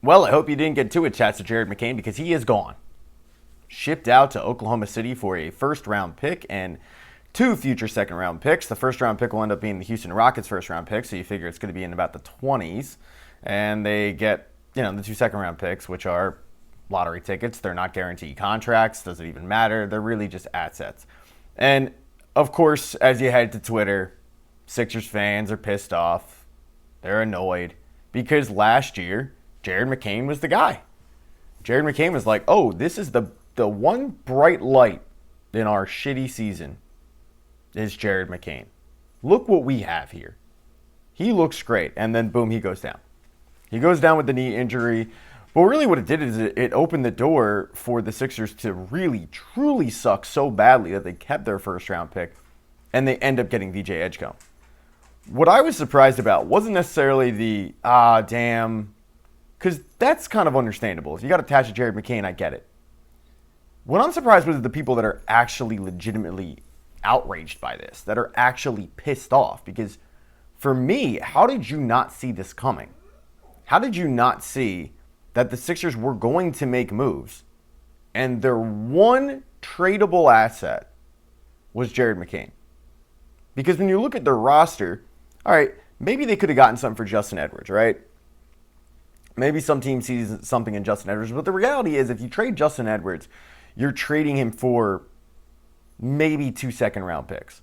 Well, I hope you didn't get too attached to Jared McCain because he is gone. Shipped out to Oklahoma City for a first-round pick and 2 future second-round picks. The first-round pick will end up being the Houston Rockets' first-round pick, so you figure it's going to be in about the 20s. And they get, the 2 second-round picks, which are lottery tickets. They're not guaranteed contracts. Doesn't even matter. They're really just assets. And, of course, as you head to Twitter, Sixers fans are pissed off. They're annoyed because last year, Jared McCain was the guy. Jared McCain was like, oh, this is the one bright light in our shitty season is Jared McCain. Look what we have here. He looks great. And then, boom, he goes down. He goes down with the knee injury. But really what it did is it opened the door for the Sixers to really, truly suck so badly that they kept their first-round pick, and they end up getting VJ Edgecombe. What I was surprised about wasn't necessarily the, damn, because that's kind of understandable. If you got attached to Jared McCain, I get it. What I'm surprised with is the people that are actually legitimately outraged by this, that are actually pissed off. Because for me, how did you not see this coming? How did you not see that the Sixers were going to make moves and their one tradable asset was Jared McCain? Because when you look at their roster, all right, maybe they could have gotten something for Justin Edwards, right? Maybe some team sees something in Justin Edwards, but the reality is if you trade Justin Edwards, you're trading him for maybe 2 second-round picks.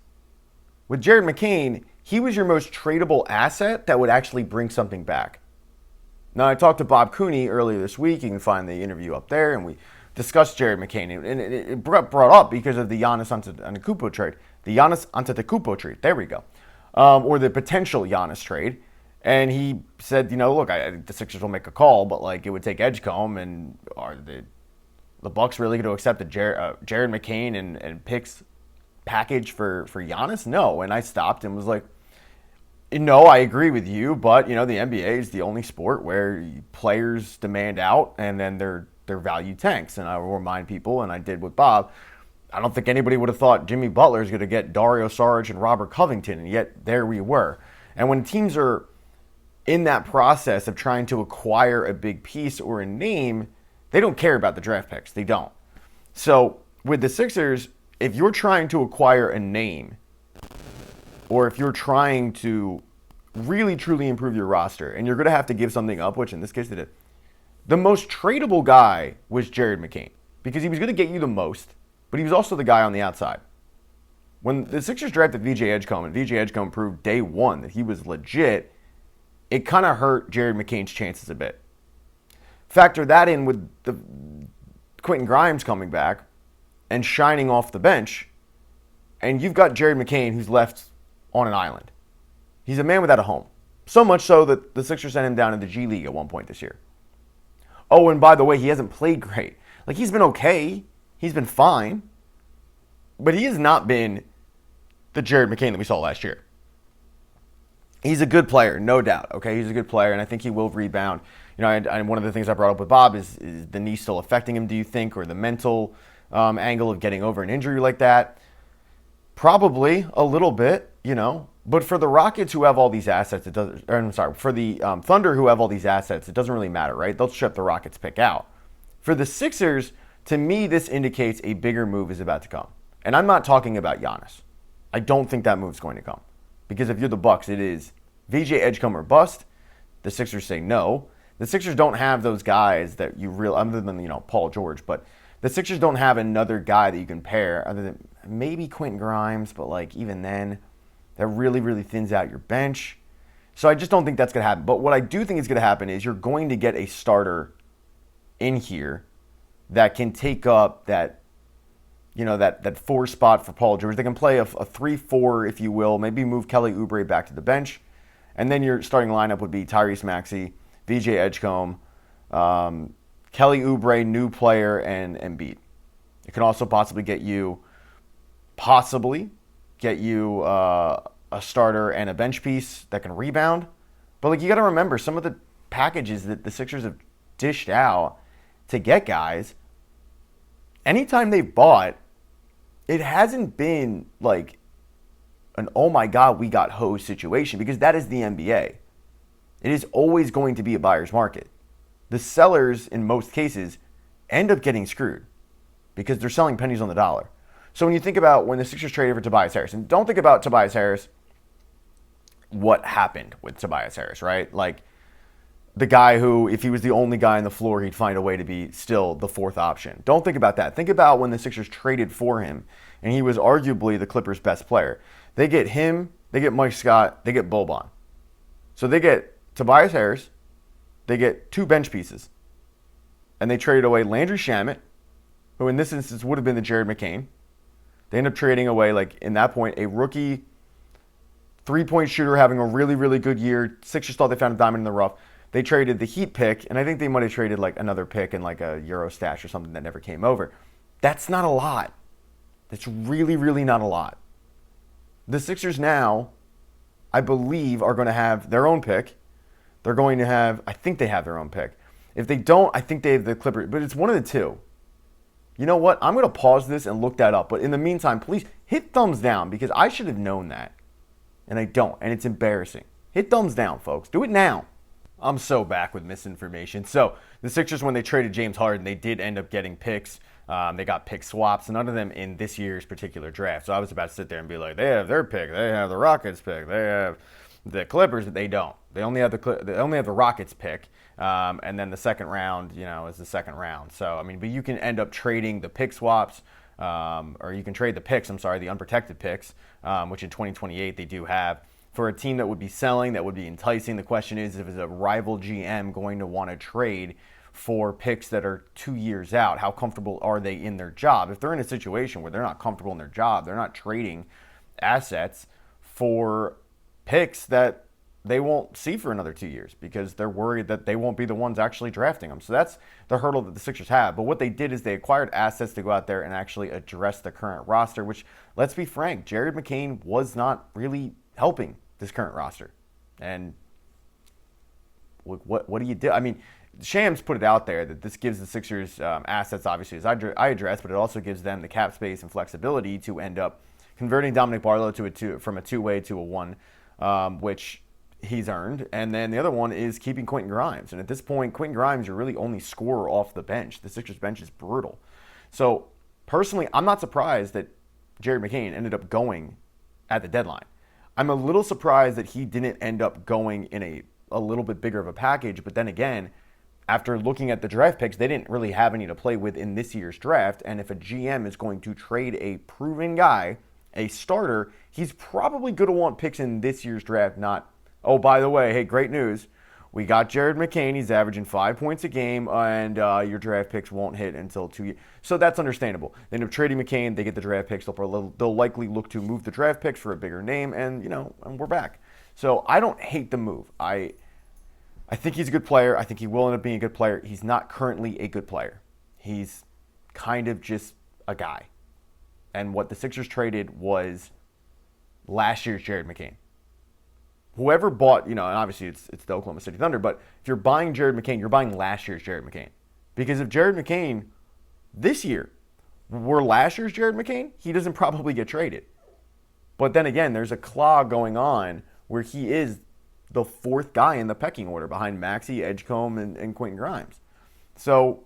With Jared McCain, he was your most tradable asset that would actually bring something back. Now, I talked to Bob Cooney earlier this week. You can find the interview up there, and we discussed Jared McCain. And it brought up because of the Giannis Antetokounmpo trade. The Giannis Antetokounmpo trade. There we go. Or the potential Giannis trade. And he said, look, the Sixers will make a call, but it would take Edgecombe, and are the Bucks really going to accept a Jared McCain and picks package for Giannis? No. And I stopped and was like, no, I agree with you, but the NBA is the only sport where players demand out and then their value tanks. And I will remind people, and I did with Bob, I don't think anybody would have thought Jimmy Butler is going to get Dario Saric and Robert Covington, and yet there we were. And when teams are in that process of trying to acquire a big piece or a name, they don't care about the draft picks. They don't. So with the Sixers, if you're trying to acquire a name, or if you're trying to really, truly improve your roster, and you're going to have to give something up, which in this case they did, the most tradable guy was Jared McCain because he was going to get you the most, but he was also the guy on the outside. When the Sixers drafted VJ Edgecombe, and VJ Edgecombe proved day one that he was legit, it kind of hurt Jared McCain's chances a bit. Factor that in with the Quentin Grimes coming back and shining off the bench, and you've got Jared McCain who's left on an island. He's a man without a home. So much so that the Sixers sent him down in the G League at one point this year. Oh, and by the way, he hasn't played great. He's been okay. He's been fine. But he has not been the Jared McCain that we saw last year. He's a good player, no doubt. Okay, he's a good player, and I think he will rebound. And one of the things I brought up with Bob is the knee still affecting him, do you think, or the mental angle of getting over an injury like that? Probably a little bit, But for the Rockets who have all these assets, for the Thunder who have all these assets, it doesn't really matter, right? They'll shut the Rockets pick out. For the Sixers, to me, this indicates a bigger move is about to come. And I'm not talking about Giannis. I don't think that move's going to come. Because if you're the Bucks, it is VJ Edgecombe or bust. The Sixers say no. The Sixers don't have those guys that you really, other than, Paul George, but the Sixers don't have another guy that you can pair other than maybe Quentin Grimes, but even then, that really, really thins out your bench. So I just don't think that's going to happen. But what I do think is going to happen is you're going to get a starter in here that can take up that, that 4 spot for Paul George. They can play a 3-4, if you will, maybe move Kelly Oubre back to the bench. And then your starting lineup would be Tyrese Maxey, VJ Edgecombe, Kelly Oubre, new player, and Embiid. It can also possibly get you a starter and a bench piece that can rebound. But you got to remember some of the packages that the Sixers have dished out to get guys. Anytime they've bought, it hasn't been an oh my god we got hosed situation, because that is the NBA. It is always going to be a buyer's market. the sellers, in most cases, end up getting screwed because they're selling pennies on the dollar. So when you think about when the Sixers traded for Tobias Harris, and don't think about Tobias Harris, what happened with Tobias Harris, right? Like the guy who, if he was the only guy on the floor, he'd find a way to be still the fourth option. Don't think about that. Think about when the Sixers traded for him, and he was arguably the Clippers' best player. They get him, they get Mike Scott, they get Boban. So they get Tobias Harris, they get 2 bench pieces, and they traded away Landry Shamet, who in this instance would have been the Jared McCain. They end up trading away, like in that point, a rookie 3-point shooter having a really, really good year. Sixers thought they found a diamond in the rough. They traded the Heat pick, and I think they might have traded like another pick and like a Euro stash or something that never came over. That's not a lot. That's really, really not a lot. The Sixers now, I believe, are going to have their own pick. They're going to have, I think they have their own pick. If they don't, I think they have the Clippers, but it's one of the two. You know what? I'm going to pause this and look that up. But in the meantime, please hit thumbs down because I should have known that. And I don't. And it's embarrassing. Hit thumbs down, folks. Do it now. I'm so back with misinformation. So the Sixers, when they traded James Harden, they did end up getting picks. They got pick swaps, none of them in this year's particular draft. So I was about to sit there and be like, they have their pick. They have the Rockets pick. They have the Clippers. They don't. They only have the Rockets pick. And then the second round, is the second round. So, I mean, but you can end up trading the pick swaps, or you can trade the picks, the unprotected picks, which in 2028 they do have, for a team that would be selling, that would be enticing. The question is, if it's a rival GM going to want to trade for picks that are 2 years out, how comfortable are they in their job? If they're in a situation where they're not comfortable in their job, they're not trading assets for picks that they won't see for another 2 years because they're worried that they won't be the ones actually drafting them. So that's the hurdle that the Sixers have. But what they did is they acquired assets to go out there and actually address the current roster, which, let's be frank, Jared McCain was not really helping this current roster. And what do you do? I mean, Shams put it out there that this gives the Sixers assets, obviously, as I addressed, but it also gives them the cap space and flexibility to end up converting Dominic Barlow from a two-way to a one, which he's earned. And then the other one is keeping Quentin Grimes. And at this point, Quentin Grimes, you're really only scorer off the bench. The Sixers bench is brutal. So personally, I'm not surprised that Jared McCain ended up going at the deadline. I'm a little surprised that he didn't end up going in a little bit bigger of a package. But then again, after looking at the draft picks, they didn't really have any to play with in this year's draft. And if a GM is going to trade a proven guy, a starter, he's probably going to want picks in this year's draft, not, oh, by the way, hey, great news. We got Jared McCain. He's averaging 5 points a game, and your draft picks won't hit until 2 years. So that's understandable. They end up trading McCain. They get the draft picks. They'll likely look to move the draft picks for a bigger name, and and we're back. So I don't hate the move. I think he's a good player. I think he will end up being a good player. He's not currently a good player. He's kind of just a guy. And what the Sixers traded was last year's Jared McCain. Whoever bought, and obviously it's the Oklahoma City Thunder, but if you're buying Jared McCain, you're buying last year's Jared McCain. Because if Jared McCain this year were last year's Jared McCain, he doesn't probably get traded. But then again, there's a claw going on where he is the fourth guy in the pecking order behind Maxey, Edgecombe, and Quentin Grimes. So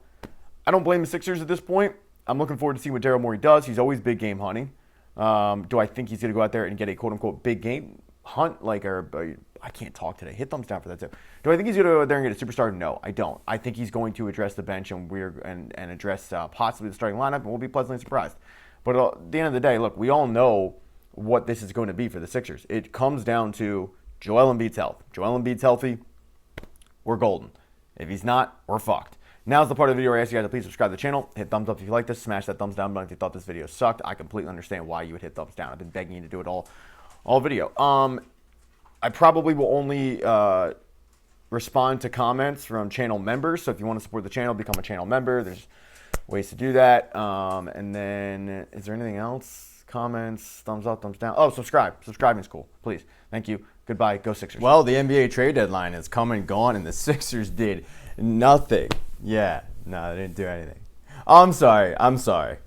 I don't blame the Sixers at this point. I'm looking forward to seeing what Daryl Morey does. He's always big game hunting. Do I think he's going to go out there and get a quote-unquote big game hunt? I can't talk today. Hit thumbs down for that too. Do I think he's going to go out there and get a superstar? No, I don't. I think he's going to address the bench and address possibly the starting lineup, and we'll be pleasantly surprised. But at the end of the day, look, we all know what this is going to be for the Sixers. It comes down to Joel Embiid's health. Joel Embiid's healthy, we're golden. If he's not, we're fucked. Now's the part of the video where I ask you guys to please subscribe to the channel. Hit thumbs up if you like this. Smash that thumbs down button if you thought this video sucked. I completely understand why you would hit thumbs down. I've been begging you to do it all video. I probably will only respond to comments from channel members. So if you want to support the channel, become a channel member. There's ways to do that. And then, is there anything else? Comments, thumbs up, thumbs down. Oh, subscribe. Subscribing is cool. Please. Thank you. Goodbye. Go Sixers. Well, the NBA trade deadline is come and gone, and the Sixers did nothing. Yeah, no, they didn't do anything. I'm sorry.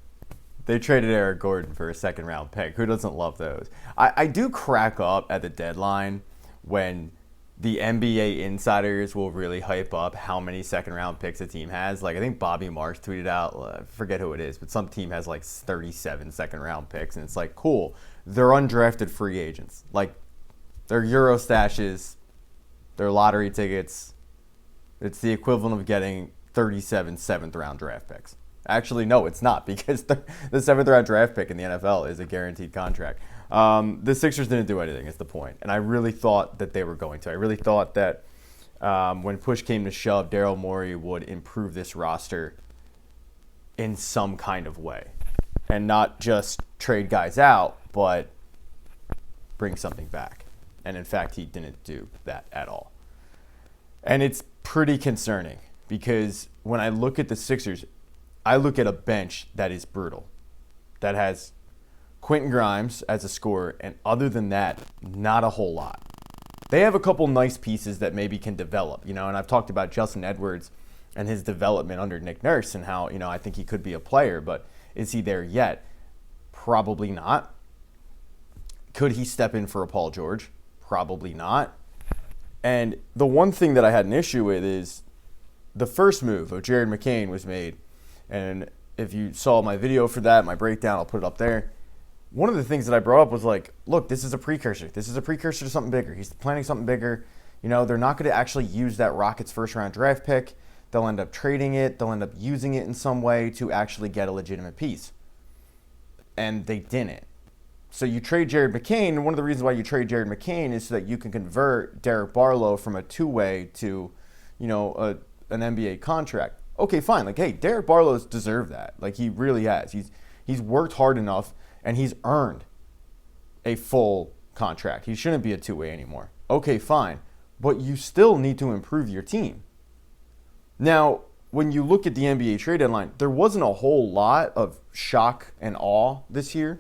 They traded Eric Gordon for a second-round pick. Who doesn't love those? I do crack up at the deadline when the NBA insiders will really hype up how many second round picks a team has. Like, I think Bobby Marks tweeted out, I forget who it is, but some team has like 37 second round picks. And it's like, cool. They're undrafted free agents. Like, they're Euro stashes, they're lottery tickets. It's the equivalent of getting 37 seventh round draft picks. Actually, no, it's not, because the seventh round draft pick in the NFL is a guaranteed contract. The Sixers didn't do anything, is the point. And I really thought that they were going to. I really thought that when push came to shove, Daryl Morey would improve this roster in some kind of way. And not just trade guys out, but bring something back. And in fact, he didn't do that at all. And it's pretty concerning, because when I look at the Sixers, I look at a bench that is brutal, that has Quentin Grimes as a scorer, and other than that, not a whole lot. They have a couple nice pieces that maybe can develop, and I've talked about Justin Edwards and his development under Nick Nurse and how, I think he could be a player, but is he there yet? Probably not. Could he step in for a Paul George? Probably not. And the one thing that I had an issue with is the first move of Jared McCain was made. And if you saw my video for that, my breakdown, I'll put it up there. One of the things that I brought up was like, look, this is a precursor. This is a precursor to something bigger. He's planning something bigger. They're not going to actually use that Rockets first round draft pick. They'll end up trading it. They'll end up using it in some way to actually get a legitimate piece. And they didn't. So you trade Jared McCain, and one of the reasons why you trade Jared McCain is so that you can convert Derek Barlow from a two-way to, an NBA contract. Okay, fine. Like, hey, Derek Barlow's deserved that. Like, he really has. He's worked hard enough, and he's earned a full contract. He shouldn't be a two-way anymore. Okay, fine. But you still need to improve your team. Now, when you look at the NBA trade deadline, there wasn't a whole lot of shock and awe this year.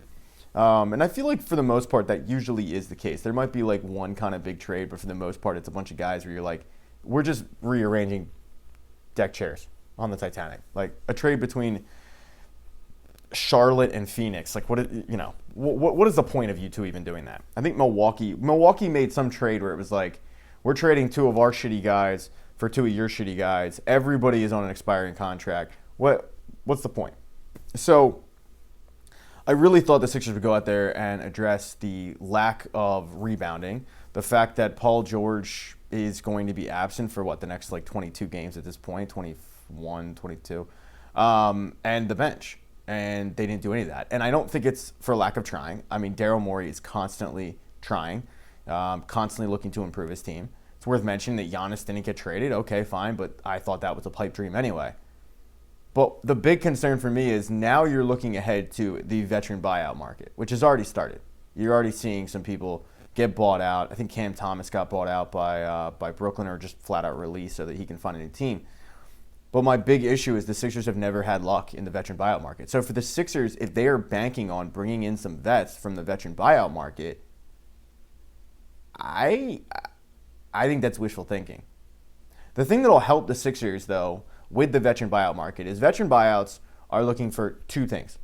And I feel like for the most part, that usually is the case. There might be like one kind of big trade, but for the most part, it's a bunch of guys where you're like, we're just rearranging deck chairs on the Titanic. Like a trade between Charlotte and Phoenix. Like, what is the point of you two even doing that? I think Milwaukee made some trade where it was like, we're trading two of our shitty guys for two of your shitty guys. Everybody is on an expiring contract. What's the point? So I really thought the Sixers would go out there and address the lack of rebounding, the fact that Paul George is going to be absent for the next 22 games at this point, 21, 22, and the bench. And they didn't do any of that. And I don't think it's for lack of trying. I mean, Daryl Morey is constantly trying, constantly looking to improve his team. It's worth mentioning that Giannis didn't get traded. Okay, fine, but I thought that was a pipe dream anyway. But the big concern for me is now you're looking ahead to the veteran buyout market, which has already started. You're already seeing some people get bought out. I think Cam Thomas got bought out by Brooklyn, or just flat out released so that he can find a new team. But my big issue is the Sixers have never had luck in the veteran buyout market. So for the Sixers, if they are banking on bringing in some vets from the veteran buyout market, I think that's wishful thinking. The thing that will help the Sixers, though, with the veteran buyout market is veteran buyouts are looking for two things.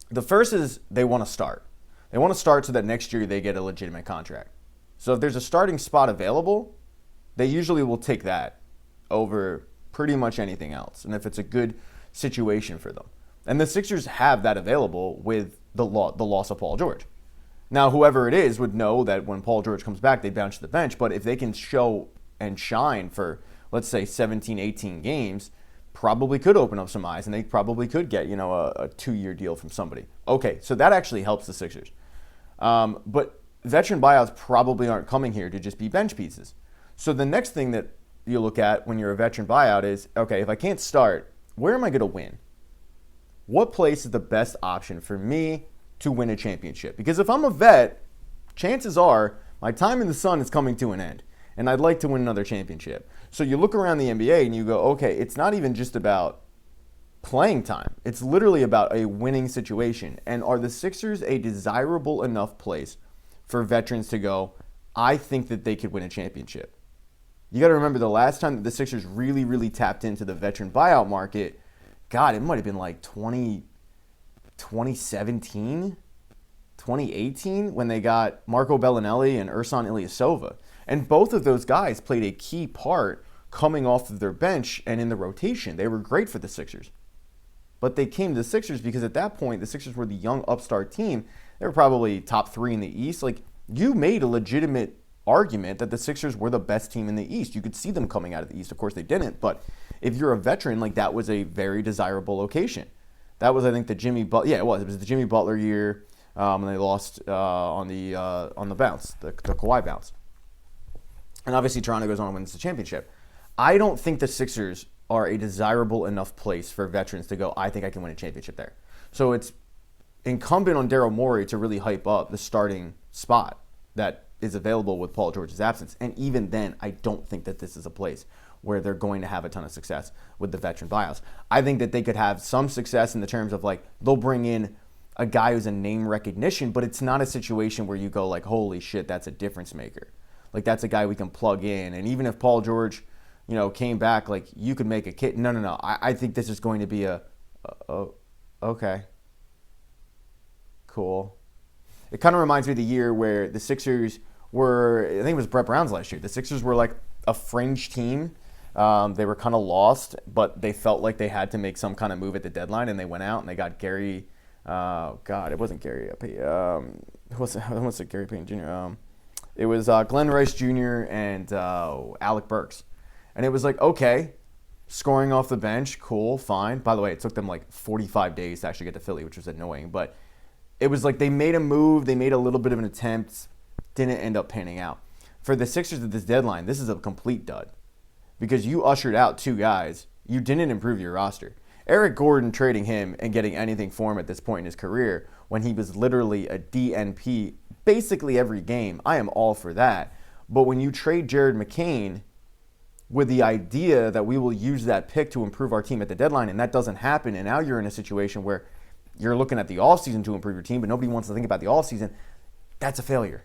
The first is they want to start. They want to start so that next year they get a legitimate contract. So if there's a starting spot available, they usually will take that over pretty much anything else, and if it's a good situation for them. And the Sixers have that available with the loss of Paul George. Now, whoever it is would know that when Paul George comes back, they bounce to the bench, but if they can show and shine for, let's say, 17, 18 games, probably could open up some eyes, and they probably could get, a 2-year deal from somebody. Okay, so that actually helps the Sixers. But veteran buyouts probably aren't coming here to just be bench pieces. So the next thing that you look at when you're a veteran buyout is, okay, if I can't start, where am I going to win? What place is the best option for me to win a championship? Because if I'm a vet, chances are my time in the sun is coming to an end, and I'd like to win another championship. So you look around the NBA and you go, okay, it's not even just about playing time. It's literally about a winning situation. And are the Sixers a desirable enough place for veterans to go, I think that they could win a championship? You got to remember the last time that the Sixers really, really tapped into the veteran buyout market, God, it might have been like 2017, 2018 when they got Marco Bellinelli and Ersan Ilyasova. And both of those guys played a key part coming off of their bench and in the rotation. They were great for the Sixers. But they came to the Sixers because at that point, the Sixers were the young upstart team. They were probably top 3 in the East. Like, you made a legitimate argument that the Sixers were the best team in the East. You could see them coming out of the East. Of course, they didn't. But if you're a veteran, like, that was a very desirable location. That was, I think, the Jimmy Butler. Yeah, it was. It was the Jimmy Butler year, and they lost on the bounce, the Kawhi bounce. And obviously, Toronto goes on and wins the championship. I don't think the Sixers are a desirable enough place for veterans to go, I think I can win a championship there. So it's incumbent on Daryl Morey to really hype up the starting spot that is available with Paul George's absence. And even then, I don't think that this is a place where they're going to have a ton of success with the veteran buyouts. I think that they could have some success in the terms of, like, they'll bring in a guy who's a name recognition, but it's not a situation where you go like, holy shit, that's a difference maker. Like, that's a guy we can plug in. And even if Paul George, came back, like, you could make a kit. No. I think this is going to be okay, cool. It kind of reminds me of the year where the Sixers were, I think it was Brett Brown's last year. The Sixers were like a fringe team. They were kind of lost, but they felt like they had to make some kind of move at the deadline, and they went out and they got Gary. It wasn't Gary. What's it? Gary Payton Jr. It was Glenn Rice Jr. and Alec Burks. And it was like, okay, scoring off the bench, cool, fine. By the way, it took them like 45 days to actually get to Philly, which was annoying. But it was like they made a move, they made a little bit of an attempt, didn't end up panning out. For the Sixers at this deadline, this is a complete dud. Because you ushered out 2 guys, you didn't improve your roster. Eric Gordon, trading him and getting anything for him at this point in his career, when he was literally a DNP basically every game, I am all for that. But when you trade Jared McCain with the idea that we will use that pick to improve our team at the deadline, and that doesn't happen, and now you're in a situation where you're looking at the offseason to improve your team, but nobody wants to think about the offseason, that's a failure.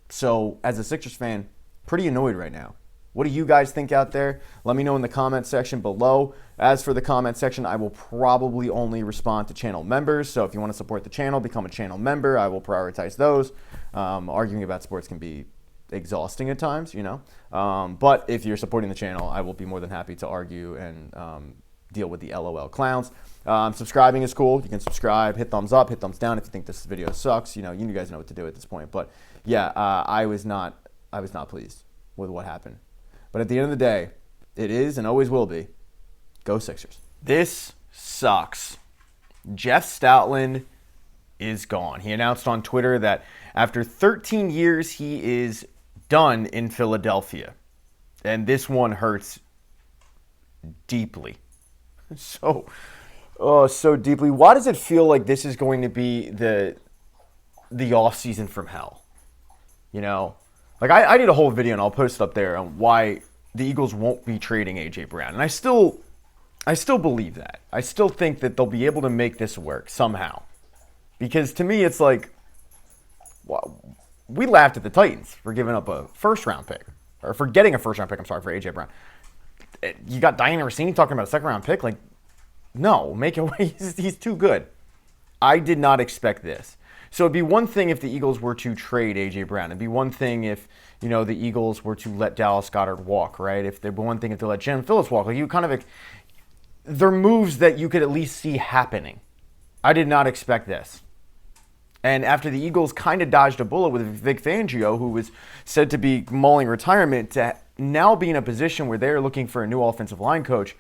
So, as a Sixers fan, pretty annoyed right now. What do you guys think out there? Let me know in the comment section below. As for the comment section, I will probably only respond to channel members. So if you want to support the channel, become a channel member. I will prioritize those. Arguing about sports can be exhausting at times, But if you're supporting the channel, I will be more than happy to argue and deal with the LOL clowns. Subscribing is cool. You can subscribe, hit thumbs up, hit thumbs down if you think this video sucks. You guys know what to do at this point. But yeah, I was not pleased with what happened. But at the end of the day, it is and always will be, go Sixers. This sucks. Jeff Stoutland is gone. He announced on Twitter that after 13 years, he is done in Philadelphia. And this one hurts deeply. So deeply. Why does it feel like this is going to be the off-season from hell? Like, I did a whole video, and I'll post it up there, on why the Eagles won't be trading A.J. Brown. And I still believe that. I still think that they'll be able to make this work somehow. Because to me, it's like, well, we laughed at the Titans for giving up a first-round pick. Or for getting a first-round pick, for A.J. Brown. You got Diana Rossini talking about a second-round pick? Like, no, make it away. He's too good. I did not expect this. So it'd be one thing if the Eagles were to trade A.J. Brown. It'd be one thing if, the Eagles were to let Dallas Goedert walk, right? If there'd be one thing if they let Jen Phillips walk. Like, you kind of, they're moves that you could at least see happening. I did not expect this. And after the Eagles kind of dodged a bullet with Vic Fangio, who was said to be mulling retirement, to now be in a position where they're looking for a new offensive line coach,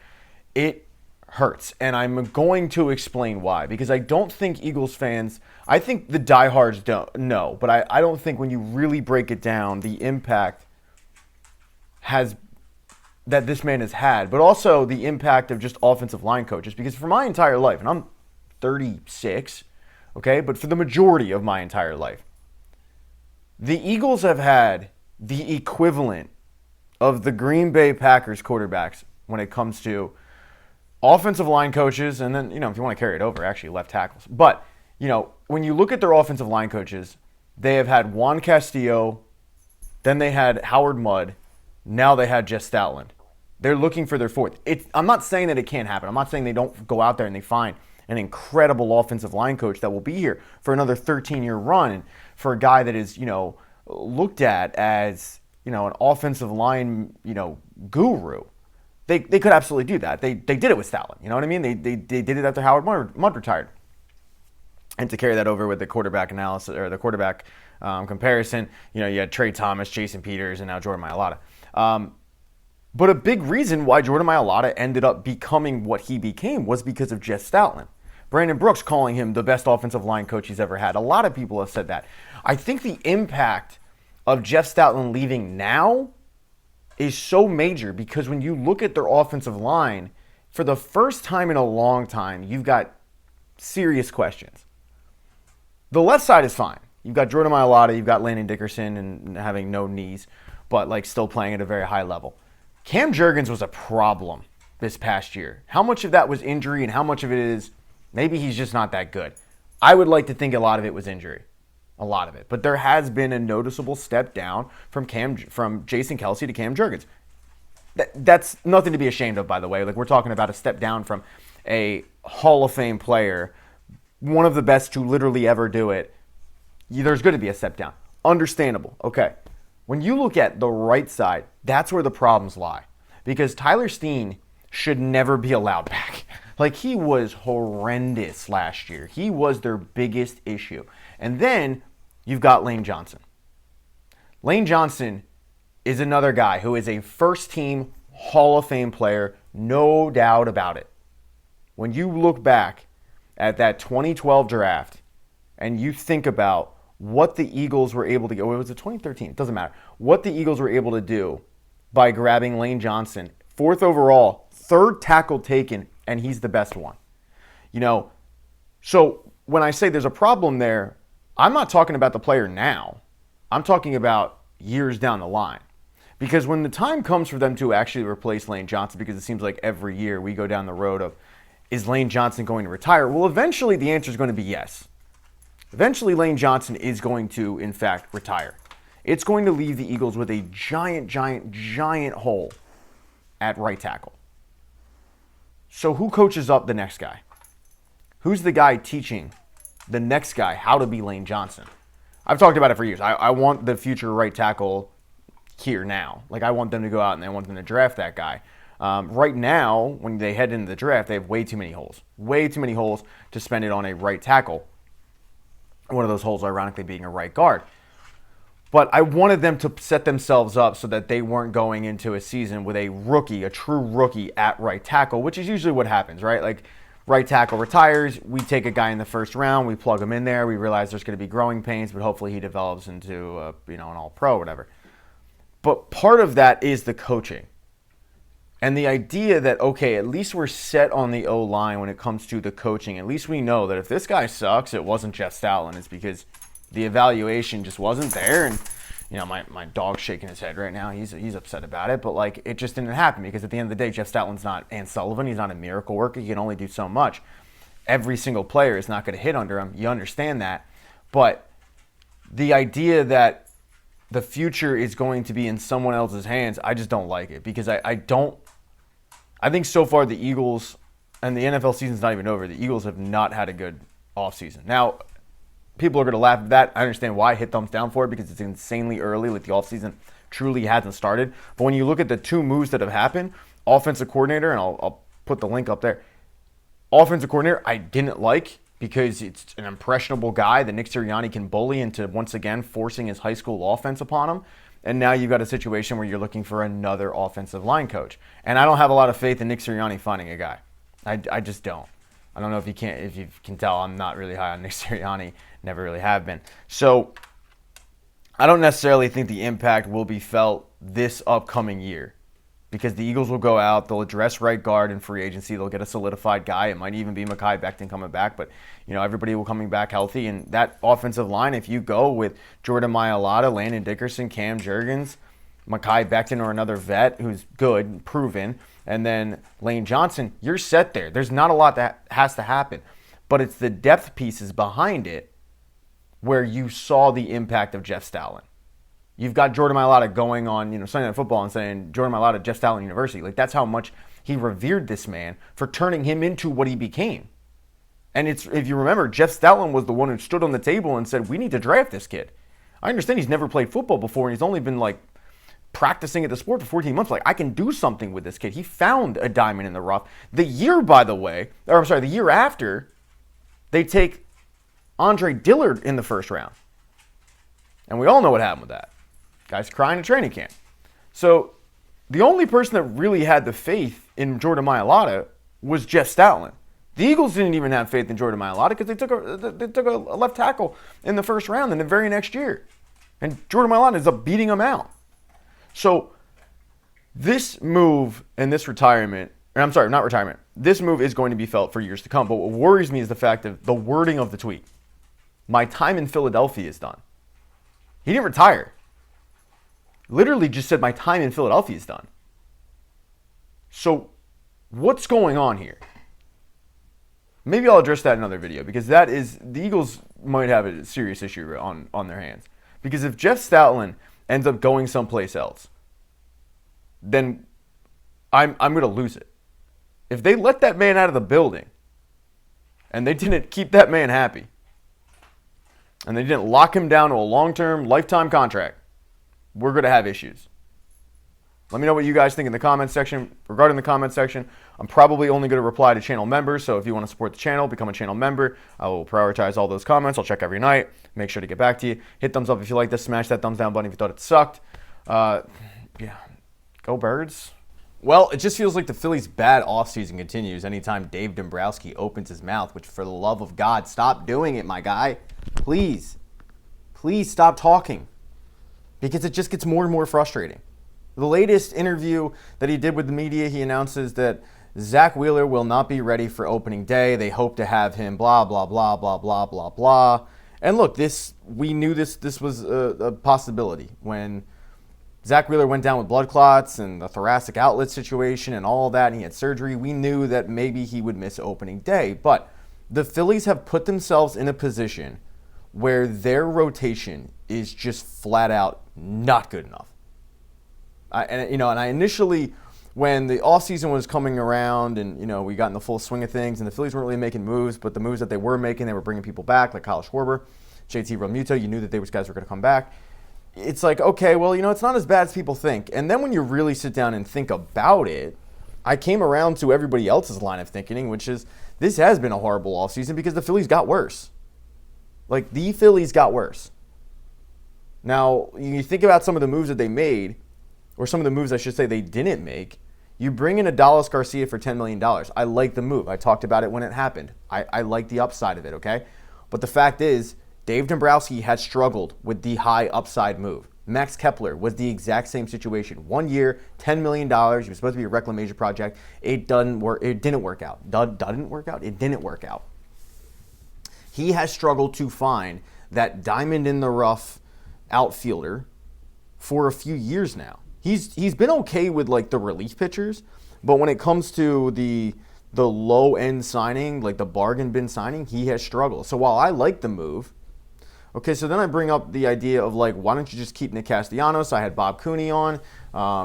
it hurts. And I'm going to explain why. Because I don't think Eagles fans, I think the diehards don't know, but I don't think when you really break it down, the impact that this man has had, but also the impact of just offensive line coaches. Because for my entire life, and I'm 36, okay, but for the majority of my entire life, the Eagles have had the equivalent of the Green Bay Packers quarterbacks when it comes to offensive line coaches, and then, if you want to carry it over, actually left tackles. But, when you look at their offensive line coaches, they have had Juan Castillo, then they had Howard Mudd, now they had Jeff Stoutland. They're looking for their fourth. I'm not saying that it can't happen. I'm not saying they don't go out there and they find an incredible offensive line coach that will be here for another 13-year run, and for a guy that is, looked at as, an offensive line, guru. They could absolutely do that. They did it with Stoutland. You know what I mean? They did it after Howard Mudd retired. And to carry that over with the quarterback analysis or the quarterback comparison, you had Trey Thomas, Jason Peters, and now Jordan Mailata. But a big reason why Jordan Mailata ended up becoming what he became was because of Jeff Stoutland. Brandon Brooks calling him the best offensive line coach he's ever had. A lot of people have said that. I think the impact of Jeff Stoutland leaving now is so major because when you look at their offensive line, for the first time in a long time, you've got serious questions. The left side is fine. You've got Jordan Mailata, you've got Landon Dickerson and having no knees, but still playing at a very high level. Cam Jurgens was a problem this past year. How much of that was injury and how much of it is maybe he's just not that good? I would like to think a lot of it was injury. A lot of it. But there has been a noticeable step down from Jason Kelce to Cam Jurgens. That's nothing to be ashamed of, by the way. We're talking about a step down from a Hall of Fame player, one of the best to literally ever do it. There's going to be a step down. Understandable. Okay. When you look at the right side, that's where the problems lie. Because Tyler Steen should never be allowed back. He was horrendous last year. He was their biggest issue. And then you've got Lane Johnson. Lane Johnson is another guy who is a first-team Hall of Fame player, no doubt about it. When you look back at that 2012 draft and you think about what the Eagles were able to go, was it 2013? It doesn't matter. What the Eagles were able to do by grabbing Lane Johnson, 4th overall, 3rd tackle taken, and he's the best one. So when I say there's a problem there, I'm not talking about the player now. I'm talking about years down the line. Because when the time comes for them to actually replace Lane Johnson, because it seems like every year we go down the road of, is Lane Johnson going to retire? Well, eventually the answer is going to be yes. Eventually Lane Johnson is going to, in fact, retire. It's going to leave the Eagles with a giant, giant, giant hole at right tackle. So who coaches up the next guy? Who's the guy teaching the next guy how to be Lane Johnson? I've talked about it for years. I want the future right tackle here now. I want them to go out and I want them to draft that guy. Right now, when they head into the draft, they have way too many holes. Way too many holes to spend it on a right tackle. One of those holes, ironically, being a right guard. But I wanted them to set themselves up so that they weren't going into a season with a rookie, a true rookie at right tackle, which is usually what happens, right? Right tackle retires, we take a guy in the first round, we plug him in there, we realize there's going to be growing pains, but hopefully he develops into an all-pro or whatever. But part of that is the coaching. And the idea that, okay, at least we're set on the O-line when it comes to the coaching. At least we know that if this guy sucks, it wasn't Jeff Stoutland. It's because the evaluation just wasn't there. And, my dog's shaking his head right now. He's upset about it. But, it just didn't happen because at the end of the day, Jeff Stoutland's not Ann Sullivan. He's not a miracle worker. He can only do so much. Every single player is not going to hit under him. You understand that. But the idea that the future is going to be in someone else's hands, I just don't like it because I think so far the Eagles, and the NFL season's not even over, the Eagles have not had a good offseason. Now, people are going to laugh at that. I understand why. Hit thumbs down for it because it's insanely early. The offseason truly hasn't started. But when you look at the two moves that have happened, offensive coordinator, and I'll put the link up there. Offensive coordinator, I didn't like because it's an impressionable guy that Nick Sirianni can bully into once again forcing his high school offense upon him. And now you've got a situation where you're looking for another offensive line coach. And I don't have a lot of faith in Nick Sirianni finding a guy. I just don't. I don't know if you can tell, I'm not really high on Nick Sirianni. Never really have been. So I don't necessarily think the impact will be felt this upcoming year because the Eagles will go out, they'll address right guard in free agency, they'll get a solidified guy. It might even be Mekhi Becton coming back, but everybody will coming back healthy. And that offensive line, if you go with Jordan Mailata, Landon Dickerson, Cam Jurgens, Mekhi Becton or another vet who's good, proven, and then Lane Johnson, you're set there. There's not a lot that has to happen. But it's the depth pieces behind it where you saw the impact of Jeff Stoutland. You've got Jordan Mailata going on, Sunday Night Football and saying, Jordan Mailata, Jeff Stoutland University. That's how much he revered this man for turning him into what he became. And it's, if you remember, Jeff Stoutland was the one who stood on the table and said, we need to draft this kid. I understand he's never played football before, and he's only been like practicing at the sport for 14 months. Like, I can do something with this kid. He found a diamond in the rough. The year, by the way, or I'm sorry, the year after, they take Andre Dillard in the first round. And we all know what happened with that. Guy's crying in training camp. So the only person that really had the faith in Jordan Mailata was Jeff Stoutland. The Eagles didn't even have faith in Jordan Mailata because they took a left tackle in the first round in the very next year. And Jordan Mailata ends up beating him out. So this move and this retirement, or I'm sorry, not retirement, this move is going to be felt for years to come. But what worries me is the fact of the wording of the tweet. My time in Philadelphia is done. He didn't retire. Literally just said my time in Philadelphia is done. So what's going on here? Maybe I'll address that in another video, because that is, the Eagles might have a serious issue on their hands. Because if Jeff Stoutland ends up going someplace else, then I'm going to lose it. If they let that man out of the building and they didn't keep that man happy and they didn't lock him down to a long-term, lifetime contract, we're going to have issues. Let me know what you guys think in the comments section. Regarding the comments section, I'm probably only going to reply to channel members. So if you want to support the channel, become a channel member. I will prioritize all those comments. I'll check every night. Make sure to get back to you. Hit thumbs up if you like this. Smash that thumbs down button if you thought it sucked. Yeah, go Birds. Well, it just feels like the Phillies' bad offseason continues anytime Dave Dombrowski opens his mouth, which, for the love of God, stop doing it, my guy. Please. Please stop talking. Because it just gets more and more frustrating. The latest interview that he did with the media, he announces that Zach Wheeler will not be ready for opening day. They hope to have him blah, blah, blah, blah, blah, blah, blah. And look, we knew this was a possibility. When Zach Wheeler went down with blood clots and the thoracic outlet situation and all that, and he had surgery, we knew that maybe he would miss opening day. But the Phillies have put themselves in a position where their rotation is just flat out not good enough. And I initially, when the offseason was coming around and, we got in the full swing of things and the Phillies weren't really making moves, but the moves that they were making, they were bringing people back, like Kyle Schwarber, JT Realmuto. You knew that those guys were going to come back. It's like, okay, well, it's not as bad as people think. And then when you really sit down and think about it, I came around to everybody else's line of thinking, which is this has been a horrible offseason because the Phillies got worse. Like, the Phillies got worse. Now, you think about some of the moves that they made, or some of the moves, I should say, they didn't make. You bring in Adolis Garcia for $10 million. I like the move. I talked about it when it happened. I like the upside of it, okay? But the fact is, Dave Dombrowski had struggled with the high upside move. Max Kepler was the exact same situation. 1 year, $10 million. He was supposed to be a reclamation project. It didn't work out. It didn't work out. He has struggled to find that diamond in the rough outfielder for a few years now. He's been okay with like the relief pitchers, but when it comes to the low end signing, like the bargain bin signing, he has struggled. So while I like the move, okay, so then I bring up the idea of like, why don't you just keep Nick Castellanos? I had Bob Cooney on.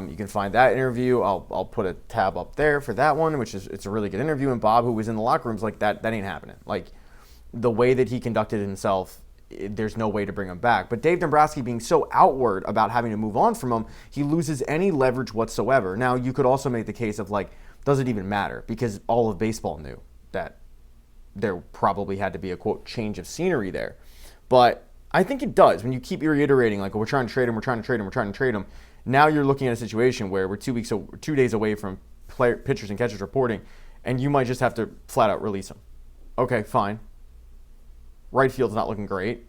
You can find that interview. I'll put a tab up there for that one, it's a really good interview. And Bob, who was in the locker rooms, like that ain't happening. Like the way that he conducted himself, there's no way to bring him back. But Dave Dombrowski being so outward about having to move on from him, he loses any leverage whatsoever. Now, you could also make the case of like, does it even matter? Because all of baseball knew that there probably had to be a, quote, change of scenery there. But I think it does. When you keep reiterating, like, we're trying to trade him, now you're looking at a situation where we're 2 days away from pitchers and catchers reporting, and you might just have to flat out release him. Okay, fine. Right field's not looking great.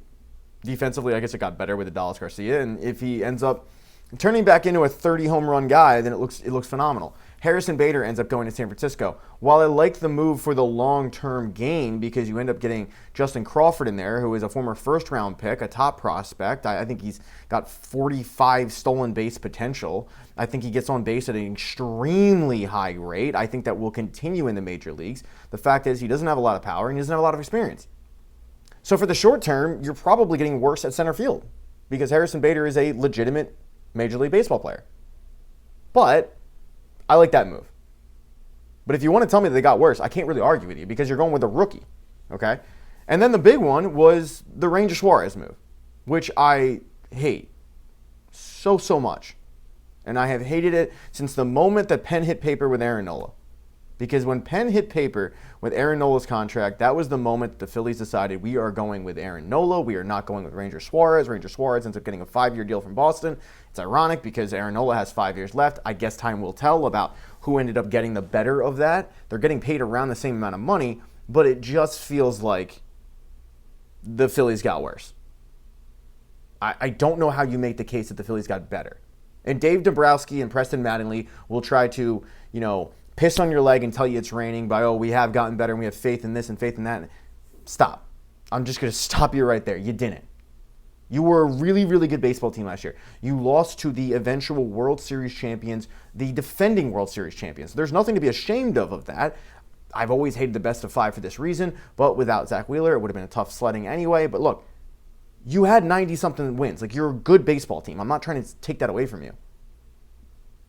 Defensively, I guess it got better with Adolis Garcia, and if he ends up turning back into a 30 home run guy, then it looks phenomenal. Harrison Bader ends up going to San Francisco. While I like the move for the long-term gain, because you end up getting Justin Crawford in there, who is a former first-round pick, a top prospect. I think he's got 45 stolen base potential. I think he gets on base at an extremely high rate. I think that will continue in the major leagues. The fact is, he doesn't have a lot of power and he doesn't have a lot of experience. So for the short term, you're probably getting worse at center field because Harrison Bader is a legitimate Major League Baseball player. But I like that move. But if you want to tell me that they got worse, I can't really argue with you because you're going with a rookie. okay? And then the big one was the Ranger Suarez move, which I hate so much. And I have hated it since the moment that pen hit paper with Aaron Nola. Because when pen hit paper with Aaron Nola's contract, that was the moment the Phillies decided we are going with Aaron Nola. We are not going with Ranger Suarez. Ranger Suarez ends up getting a 5-year deal from Boston. It's ironic because Aaron Nola has 5 years left. I guess time will tell about who ended up getting the better of that. They're getting paid around the same amount of money, but it just feels like the Phillies got worse. I don't know how you make the case that the Phillies got better. And Dave Dombrowski and Preston Mattingly will try to, piss on your leg and tell you it's raining by, we have gotten better and we have faith in this and faith in that. Stop. I'm just going to stop you right there. You didn't. You were a really, really good baseball team last year. You lost to the eventual World Series champions, the defending World Series champions. There's nothing to be ashamed of that. I've always hated the best of 5 for this reason, but without Zach Wheeler, it would have been a tough sledding anyway. But look, you had 90-something wins. Like, you're a good baseball team. I'm not trying to take that away from you.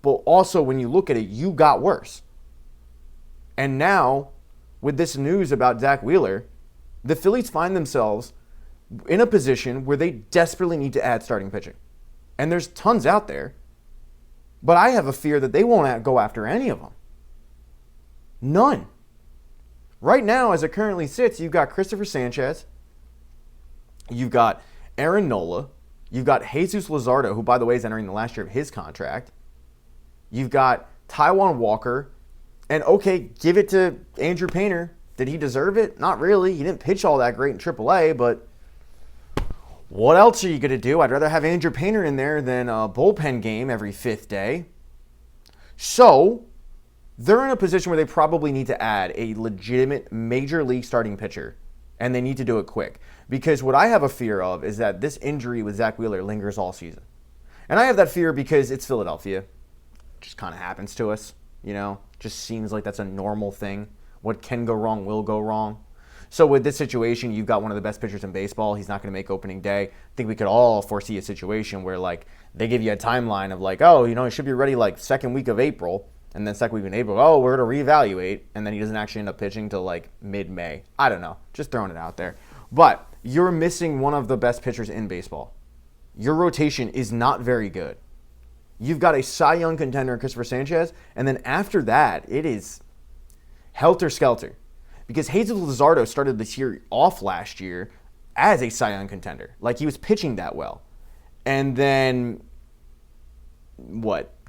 But also, when you look at it, you got worse. And now, with this news about Zach Wheeler, the Phillies find themselves in a position where they desperately need to add starting pitching. And there's tons out there, but I have a fear that they won't go after any of them. None. Right now, as it currently sits, you've got Christopher Sanchez, you've got Aaron Nola, you've got Jesus Luzardo, who, by the way, is entering the last year of his contract. You've got Taijuan Walker. And okay, give it to Andrew Painter. Did he deserve it? Not really. He didn't pitch all that great in AAA, but what else are you going to do? I'd rather have Andrew Painter in there than a bullpen game every 5th day. So they're in a position where they probably need to add a legitimate major league starting pitcher, and they need to do it quick. Because what I have a fear of is that this injury with Zach Wheeler lingers all season. And I have that fear because it's Philadelphia. It just kind of happens to us, Just seems like that's a normal thing. What can go wrong will go wrong. So with this situation, you've got one of the best pitchers in baseball. He's not going to make opening day. I think we could all foresee a situation where, they give you a timeline of, he should be ready, second week of April. And then second week in April, we're going to reevaluate. And then he doesn't actually end up pitching till, mid-May. I don't know. Just throwing it out there. But you're missing one of the best pitchers in baseball. Your rotation is not very good. You've got a Cy Young contender in Christopher Sanchez, and then after that, it is helter-skelter. Because Jesus Luzardo started this year off last year as a Cy Young contender. He was pitching that well. And then,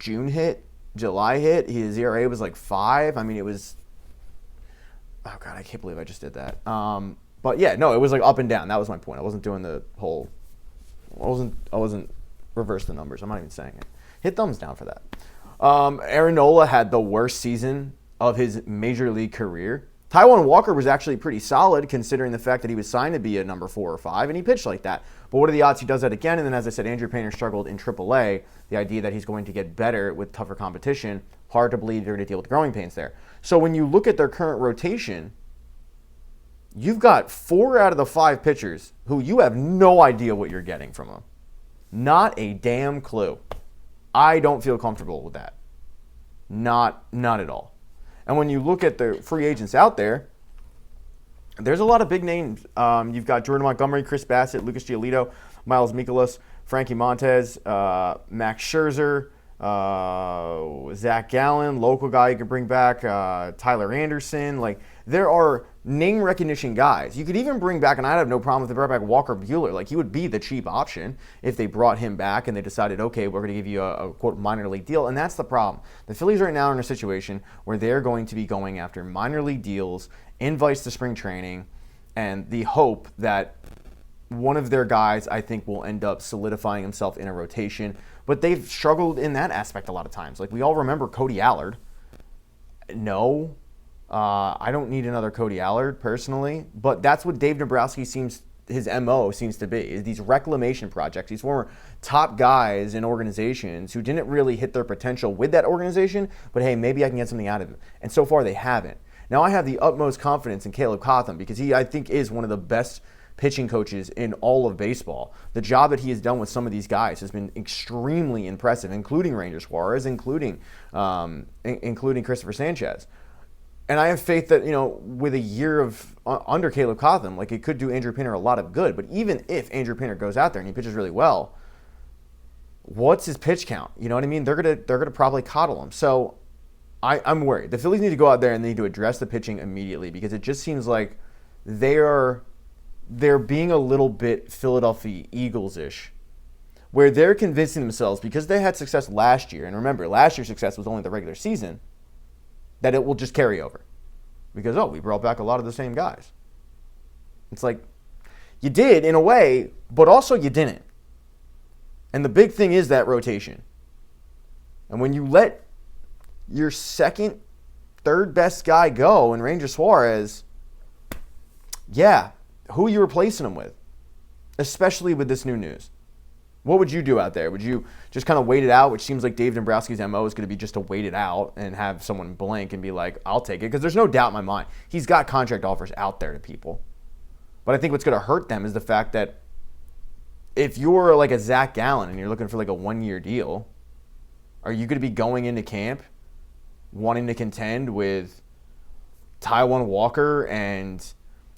June hit? July hit? His ERA was 5. I mean, it was... Oh, God, I can't believe I just did that. But, yeah, no, it was up and down. That was my point. I wasn't doing the whole... I wasn't reverse the numbers. I'm not even saying it. Hit thumbs down for that. Aaron Nola had the worst season of his major league career. Taijuan Walker was actually pretty solid considering the fact that he was signed to be a number 4 or 5, and he pitched like that. But what are the odds he does that again? And then, as I said, Andrew Painter struggled in AAA. The idea that he's going to get better with tougher competition, hard to believe they're going to deal with growing pains there. So when you look at their current rotation, you've got 4 out of the 5 pitchers who you have no idea what you're getting from them. Not a damn clue. I don't feel comfortable with that. Not at all. And when you look at the free agents out there, there's a lot of big names. You've got Jordan Montgomery, Chris Bassett, Lucas Giolito, Miles Mikolas, Frankie Montes, Max Scherzer, Zach Gallen, local guy you could bring back, Tyler Anderson. There are name recognition guys. You could even bring back, and I'd have no problem if they brought back Walker Buehler. He would be the cheap option if they brought him back and they decided, okay, we're going to give you a quote minor league deal. And that's the problem. The Phillies right now are in a situation where they're going to be going after minor league deals, invites to spring training, and the hope that one of their guys, I think, will end up solidifying himself in a rotation. But they've struggled in that aspect a lot of times. We all remember Cody Allard. No. I don't need another Cody Allard, personally, but that's what Dave Dombrowski his MO seems to be, is these reclamation projects, these former top guys in organizations who didn't really hit their potential with that organization, but hey, maybe I can get something out of them. And so far, they haven't. Now, I have the utmost confidence in Caleb Cotham because he, I think, is one of the best pitching coaches in all of baseball. The job that he has done with some of these guys has been extremely impressive, including Ranger Suarez, including Christopher Sanchez. And I have faith that, with a year of under Caleb Cotham, like it could do Andrew Painter a lot of good. But even if Andrew Painter goes out there and he pitches really well, what's his pitch count? You know what I mean? They're gonna probably coddle him. So I'm worried. The Phillies need to go out there and they need to address the pitching immediately, because it just seems like they're being a little bit Philadelphia Eagles-ish, where they're convincing themselves, because they had success last year, and remember, last year's success was only the regular season, that it will just carry over. Because, we brought back a lot of the same guys. It's like, you did in a way, but also you didn't. And the big thing is that rotation. And when you let your second, third best guy go and Ranger Suarez, who are you replacing him with? Especially with this new news. What would you do out there? Would you just kind of wait it out, which seems like Dave Dombrowski's MO is going to be just to wait it out and have someone blink and be like, I'll take it? Because there's no doubt in my mind he's got contract offers out there to people. But I think what's going to hurt them is the fact that if you're like a Zach Gallen and you're looking for like a 1-year deal, are you going to be going into camp wanting to contend with Taijuan Walker and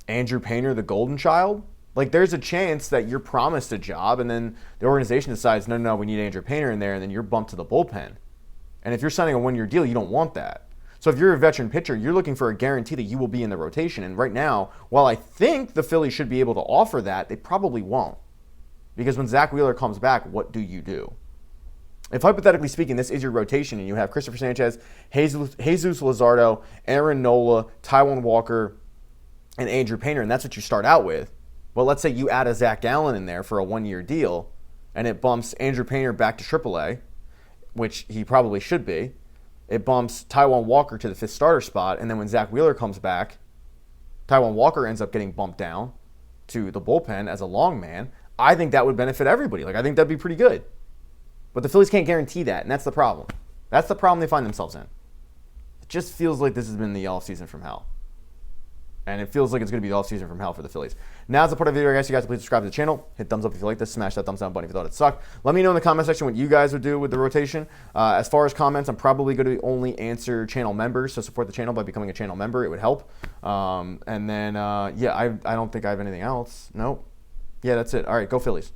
Andrew Painter, the golden child? Like, there's a chance that you're promised a job and then the organization decides, no, we need Andrew Painter in there, and then you're bumped to the bullpen. And if you're signing a 1-year deal, you don't want that. So if you're a veteran pitcher, you're looking for a guarantee that you will be in the rotation. And right now, while I think the Phillies should be able to offer that, they probably won't. Because when Zach Wheeler comes back, what do you do? If hypothetically speaking, this is your rotation and you have Christopher Sanchez, Jesus Luzardo, Aaron Nola, Taijuan Walker, and Andrew Painter, and that's what you start out with. Well, let's say you add a Zach Gallen in there for a 1-year deal, and it bumps Andrew Painter back to AAA, which he probably should be. It bumps Taijuan Walker to the 5th starter spot, and then when Zach Wheeler comes back, Taijuan Walker ends up getting bumped down to the bullpen as a long man. I think that would benefit everybody. Like, I think that'd be pretty good. But the Phillies can't guarantee that, and that's the problem. That's the problem they find themselves in. It just feels like this has been the offseason from hell. And it feels like it's going to be the offseason from hell for the Phillies. Now's the part of the video, guys. You guys please subscribe to the channel. Hit thumbs up if you like this. Smash that thumbs down button if you thought it sucked. Let me know in the comment section what you guys would do with the rotation. As far as comments, I'm probably going to only answer channel members. So support the channel by becoming a channel member. It would help. I don't think I have anything else. Nope. Yeah, that's it. All right, go Phillies.